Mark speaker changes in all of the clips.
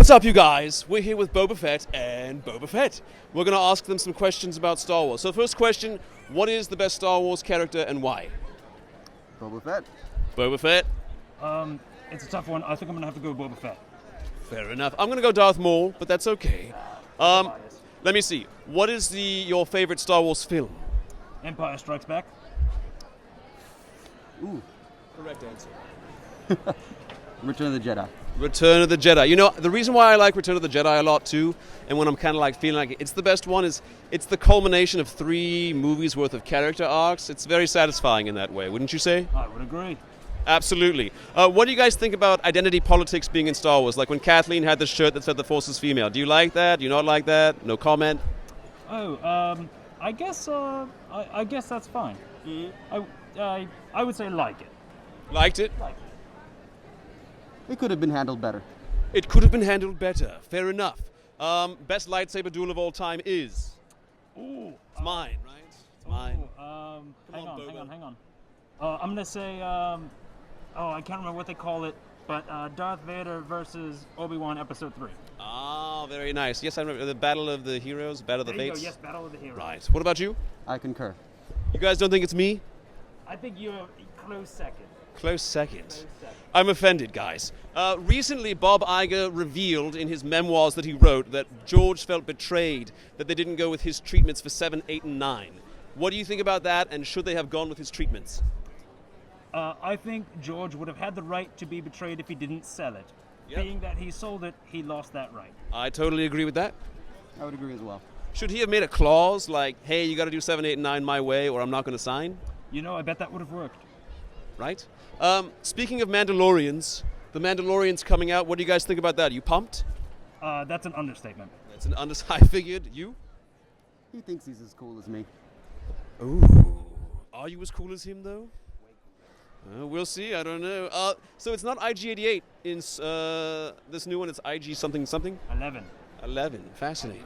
Speaker 1: What's up, you guys? We're here with Boba Fett and Boba Fett. We're going to ask them some questions about Star Wars. So first question, what is the best Star Wars character and why?
Speaker 2: Boba Fett.
Speaker 1: Boba Fett?
Speaker 3: It's a tough one. I think I'm going to have to go with Boba Fett.
Speaker 1: Fair enough. I'm going to go Darth Maul, but that's okay. Let me see. What is your favorite Star Wars film?
Speaker 3: Empire Strikes Back.
Speaker 2: Ooh.
Speaker 1: Correct answer.
Speaker 2: Return of the Jedi.
Speaker 1: Return of the Jedi. You know, the reason why I like Return of the Jedi a lot too, and when I'm kind of like feeling like it's the best one, is it's the culmination of 3 movies worth of character arcs. It's very satisfying in that way, wouldn't you say?
Speaker 3: I would agree.
Speaker 1: Absolutely. What do you guys think about identity politics being in Star Wars? Like when Kathleen had the shirt that said the Force is female. Do you like that? Do you not like that? No comment?
Speaker 3: I guess that's fine.
Speaker 1: Mm-hmm.
Speaker 3: I would say like it.
Speaker 1: Liked it?
Speaker 3: Like it.
Speaker 2: It could have been handled better.
Speaker 1: It could have been handled better. Fair enough. Best lightsaber duel of all time is?
Speaker 3: Ooh.
Speaker 1: It's mine, right? It's mine.
Speaker 3: Hang
Speaker 1: on,
Speaker 3: on. I'm going to say, I can't remember what they call it, but Darth Vader versus Obi-Wan Episode 3.
Speaker 1: Ah, very nice. Yes, I remember the Battle of the Heroes, Battle of the
Speaker 3: There you
Speaker 1: Fates.
Speaker 3: go. Yes, Battle of the Heroes.
Speaker 1: Right. What about you?
Speaker 2: I concur.
Speaker 1: You guys don't think it's me?
Speaker 3: I think you're a close second.
Speaker 1: Close second. I'm offended, guys. Recently, Bob Iger revealed in his memoirs that he wrote that George felt betrayed that they didn't go with his treatments for 7, 8, and 9. What do you think about that, and should they have gone with his treatments?
Speaker 3: I think George would have had the right to be betrayed if he didn't sell it.
Speaker 1: Yep.
Speaker 3: Being that he sold it, he lost that right.
Speaker 1: I totally agree with that.
Speaker 2: I would agree as well.
Speaker 1: Should he have made a clause like, hey, you got to do 7, 8, and 9 my way, or I'm not going to sign?
Speaker 3: You know, I bet that would have worked.
Speaker 1: Right? Speaking of Mandalorians, the Mandalorian's coming out. What do you guys think about that? Are you pumped?
Speaker 3: That's an understatement.
Speaker 1: That's an I figured. You?
Speaker 2: He thinks he's as cool as me.
Speaker 1: Ooh. Are you as cool as him, though? We'll see. I don't know. So it's not IG-88 in this new one. It's IG something something?
Speaker 3: 11.
Speaker 1: 11. Fascinating.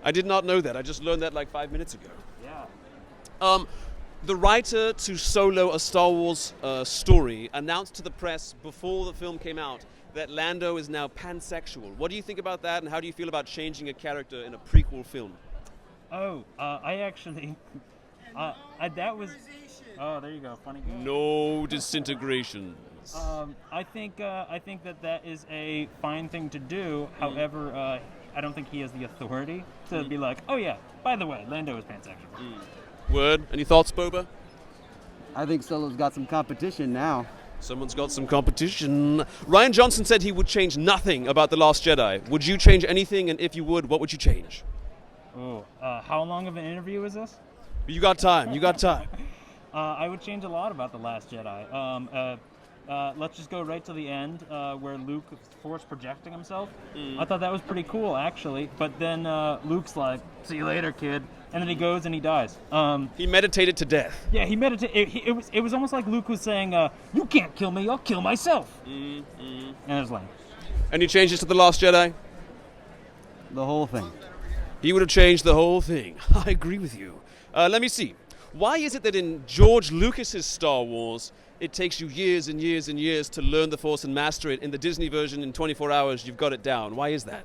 Speaker 1: I did not know that. I just learned that like 5 minutes ago.
Speaker 3: Yeah.
Speaker 1: The writer to solo a Star Wars story announced to the press before the film came out that Lando is now pansexual. What do you think about that, and how do you feel about changing a character in a prequel film?
Speaker 3: I actually... that was... Oh, there you go. Funny guy.
Speaker 1: No disintegration.
Speaker 3: I think that is a fine thing to do. However, I don't think he has the authority to be like, oh yeah, by the way, Lando is pansexual.
Speaker 1: Word. Any thoughts, Boba?
Speaker 2: I think Solo's got some competition now.
Speaker 1: Someone's got some competition. Rian Johnson said he would change nothing about The Last Jedi. Would you change anything, and if you would, what would you change?
Speaker 3: Oh, how long of an interview is this?
Speaker 1: You got time. You got time.
Speaker 3: I would change a lot about The Last Jedi. Let's just go right to the end where Luke is force projecting himself. I thought that was pretty cool, actually. But then Luke's like, see you later, kid. And then he goes and he dies.
Speaker 1: He meditated to death.
Speaker 3: Yeah, he meditated. It was almost like Luke was saying, you can't kill me, I'll kill myself. And it was lame.
Speaker 1: And he changed it to The Last Jedi?
Speaker 2: The whole thing.
Speaker 1: He would have changed the whole thing. I agree with you. Let me see. Why is it that in George Lucas's Star Wars, it takes you years and years and years to learn the Force and master it? In the Disney version, in 24 hours, you've got it down. Why is that?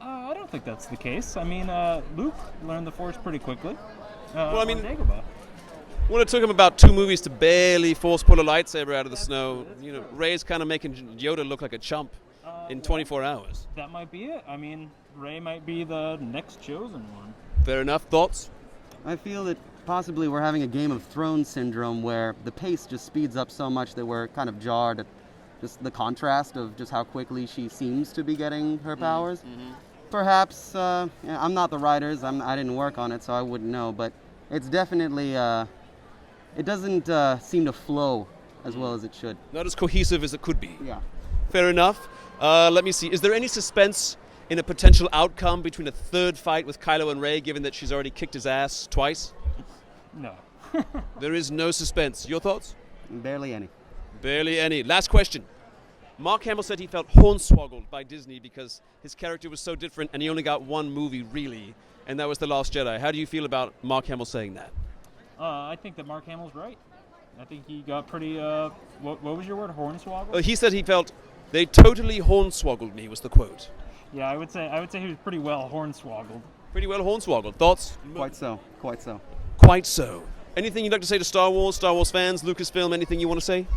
Speaker 3: I don't think that's the case. I mean, Luke learned the Force pretty quickly.
Speaker 1: I mean-
Speaker 3: on Dagobah.
Speaker 1: Well, it took him about 2 movies to barely force pull a lightsaber out of the snow. You know, Rey's kind of making Yoda look like a chump in 24 hours.
Speaker 3: That might be it. I mean, Rey might be the next chosen one.
Speaker 1: Fair enough. Thoughts?
Speaker 2: I feel that possibly we're having a Game of Thrones syndrome where the pace just speeds up so much that we're kind of jarred at just the contrast of just how quickly she seems to be getting her powers. Perhaps, I'm not the writers, I didn't work on it, so I wouldn't know, but it's definitely, it doesn't seem to flow as well as it should.
Speaker 1: Not as cohesive as it could be.
Speaker 2: Yeah.
Speaker 1: Fair enough. Let me see. Is there any suspense in a potential outcome between a third fight with Kylo and Rey, given that she's already kicked his ass twice?
Speaker 3: No.
Speaker 1: There is no suspense. Your thoughts?
Speaker 2: Barely any.
Speaker 1: Barely any. Last question. Mark Hamill said he felt hornswoggled by Disney because his character was so different and he only got one movie, really, and that was The Last Jedi. How do you feel about Mark Hamill saying that?
Speaker 3: I think that Mark Hamill's right. I think he got pretty, what was your word, hornswoggled?
Speaker 1: He said he felt They totally hornswoggled me, was the quote.
Speaker 3: Yeah, I would say he was pretty well hornswoggled.
Speaker 1: Pretty well hornswoggled. Thoughts?
Speaker 2: Quite so. Quite so.
Speaker 1: Quite so. Anything you'd like to say to Star Wars fans, Lucasfilm, anything you want to say?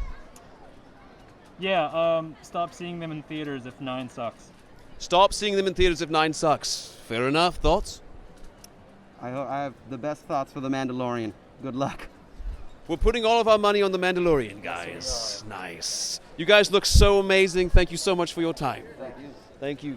Speaker 3: Yeah, stop seeing them in theaters if 9 sucks.
Speaker 1: Stop seeing them in theaters if 9 sucks. Fair enough. Thoughts?
Speaker 2: I have the best thoughts for The Mandalorian. Good luck.
Speaker 1: We're putting all of our money on The Mandalorian, guys. Nice. You guys look so amazing. Thank you so much for your time.
Speaker 2: Thank you.
Speaker 1: Thank you.